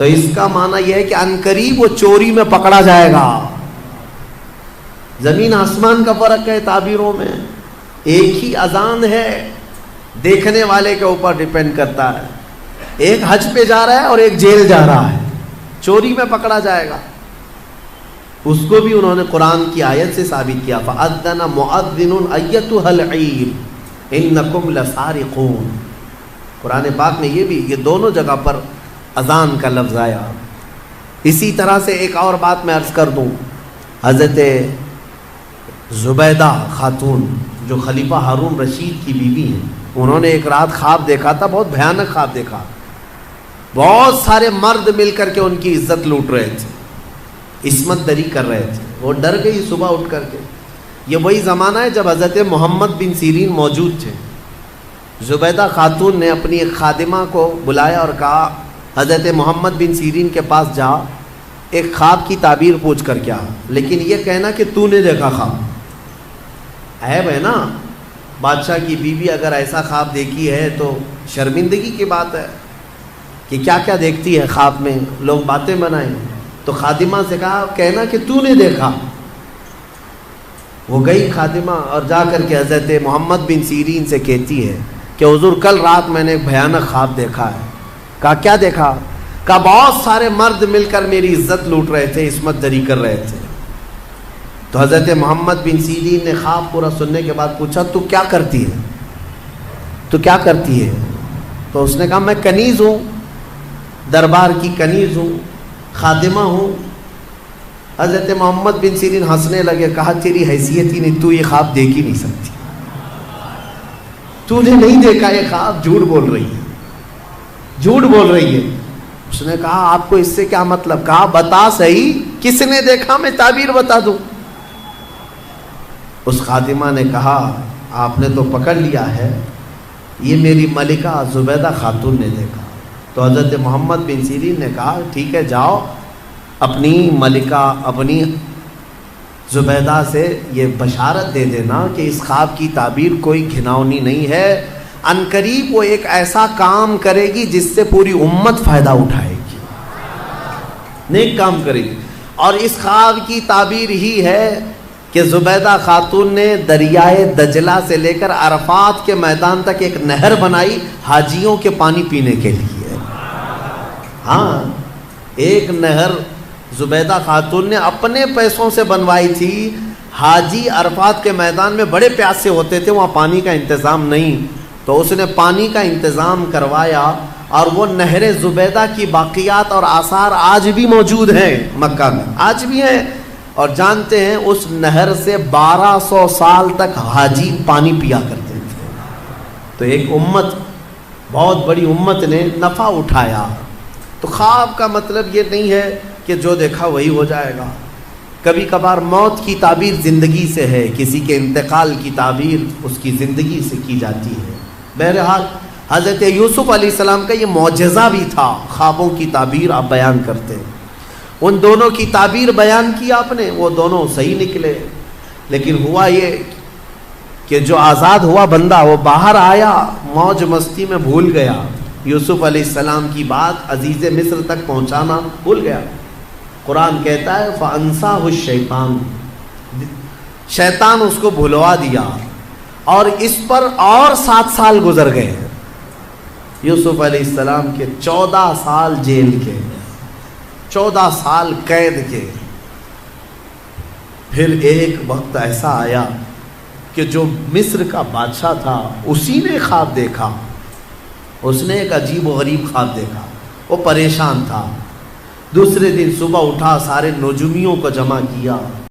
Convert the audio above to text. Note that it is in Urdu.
تو اس کا معنی یہ ہے کہ عنقریب وہ چوری میں پکڑا جائے گا۔ زمین آسمان کا فرق ہے تعبیروں میں، ایک ہی اذان ہے، دیکھنے والے کے اوپر ڈیپینڈ کرتا ہے۔ ایک حج پہ جا رہا ہے اور ایک جیل جا رہا ہے، چوری میں پکڑا جائے گا۔ اس کو بھی انہوں نے قرآن کی آیت سے ثابت کیا، فَأَذَّنَ مُؤَذِّنٌ أَيَّتُهَا الْعِيرُ إِنَّكُمْ لَسَارِقُونَ۔ قرآن پاک میں یہ دونوں جگہ پر اذان کا لفظ آیا۔ اسی طرح سے ایک اور بات میں عرض کر دوں، حضرت زبیدہ خاتون جو خلیفہ ہارون رشید کی بیوی ہیں، انہوں نے ایک رات خواب دیکھا تھا، بہت بھیانک خواب دیکھا۔ بہت سارے مرد مل کر کے ان کی عزت لوٹ رہے تھے، عصمت دری کر رہے تھے۔ وہ ڈر گئی صبح اٹھ کر کے۔ یہ وہی زمانہ ہے جب حضرت محمد بن سیرین موجود تھے۔ زبیدہ خاتون نے اپنی ایک خادمہ کو بلایا اور کہا، حضرت محمد بن سیرین کے پاس جا، ایک خواب کی تعبیر پوچھ کر کیا، لیکن یہ کہنا کہ تو نے دیکھا خواب۔ عیب ہے نا، بادشاہ کی بیوی اگر ایسا خواب دیکھی ہے تو شرمندگی کی بات ہے کہ کیا کیا دیکھتی ہے خواب میں، لوگ باتیں بنائیں۔ تو خادمہ سے کہا، کہنا کہ تو نے دیکھا۔ وہ گئی خادمہ اور جا کر کے حضرت محمد بن سیرین سے کہتی ہے کہ حضور کل رات میں نے ایک بھیانک خواب دیکھا ہے۔ کہا کیا دیکھا؟ کہا بہت سارے مرد مل کر میری عزت لوٹ رہے تھے، عصمت دری کر رہے تھے۔ تو حضرت محمد بن سیرین نے خواب پورا سننے کے بعد پوچھا، تو کیا کرتی ہے؟ تو کیا کرتی ہے؟ تو اس نے کہا، میں کنیز ہوں، دربار کی کنیز ہوں، خادمہ ہوں۔ حضرت محمد بن سیرین ہنسنے لگے، کہا تیری حیثیت ہی نہیں، تو یہ خواب دیکھ ہی نہیں سکتی، تو نے نہیں دیکھا یہ خواب، جھوٹ بول رہی ہے، جھوٹ بول رہی ہے۔ اس نے کہا آپ کو اس سے کیا مطلب؟ کہا بتا صحیح کس نے دیکھا، میں تعبیر بتا دوں۔ اس خادمہ نے کہا آپ نے تو پکڑ لیا ہے، یہ میری ملکہ زبیدہ خاتون نے دیکھا۔ تو حضرت محمد بن سیرین نے کہا ٹھیک ہے، جاؤ اپنی ملکہ اپنی زبیدہ سے یہ بشارت دے دینا کہ اس خواب کی تعبیر کوئی گھناؤنی نہیں ہے، عنقریب وہ ایک ایسا کام کرے گی جس سے پوری امت فائدہ اٹھائے گی، نیک کام کرے گی۔ اور اس خواب کی تعبیر ہی ہے کہ زبیدہ خاتون نے دریائے دجلہ سے لے کر عرفات کے میدان تک ایک نہر بنائی حاجیوں کے پانی پینے کے لیے۔ ہاں، ایک نہر زبیدہ خاتون نے اپنے پیسوں سے بنوائی تھی۔ حاجی عرفات کے میدان میں بڑے پیاسے ہوتے تھے، وہاں پانی کا انتظام نہیں، تو اس نے پانی کا انتظام کروایا، اور وہ نہر زبیدہ کی باقیات اور آثار آج بھی موجود ہیں مکہ میں، آج بھی ہیں۔ اور جانتے ہیں اس نہر سے 1200 سال تک حاجی پانی پیا کرتے تھے۔ تو ایک امت، بہت بڑی امت نے نفع اٹھایا۔ تو خواب کا مطلب یہ نہیں ہے کہ جو دیکھا وہی ہو جائے گا۔ کبھی کبھار موت کی تعبیر زندگی سے ہے، کسی کے انتقال کی تعبیر اس کی زندگی سے کی جاتی ہے۔ بہرحال حضرت یوسف علیہ السلام کا یہ معجزہ بھی تھا، خوابوں کی تعبیر آپ بیان کرتے ہیں۔ ان دونوں کی تعبیر بیان کی آپ نے، وہ دونوں صحیح نکلے، لیکن ہوا یہ کہ جو آزاد ہوا بندہ وہ باہر آیا، موج مستی میں بھول گیا، یوسف علیہ السلام کی بات عزیز مصر تک پہنچانا بھول گیا۔ قرآن کہتا ہے فَأَنْسَاهُ الشَّيْطَانُ، شیطان اس کو بھلوا دیا، اور اس پر اور 7 سال گزر گئے۔ یوسف علیہ السلام کے 14 سال جیل کے، 14 سال قید کے۔ پھر ایک وقت ایسا آیا کہ جو مصر کا بادشاہ تھا اسی نے خواب دیکھا، اس نے ایک عجیب و غریب خواب دیکھا، وہ پریشان تھا۔ دوسرے دن صبح اٹھا، سارے نجومیوں کو جمع کیا،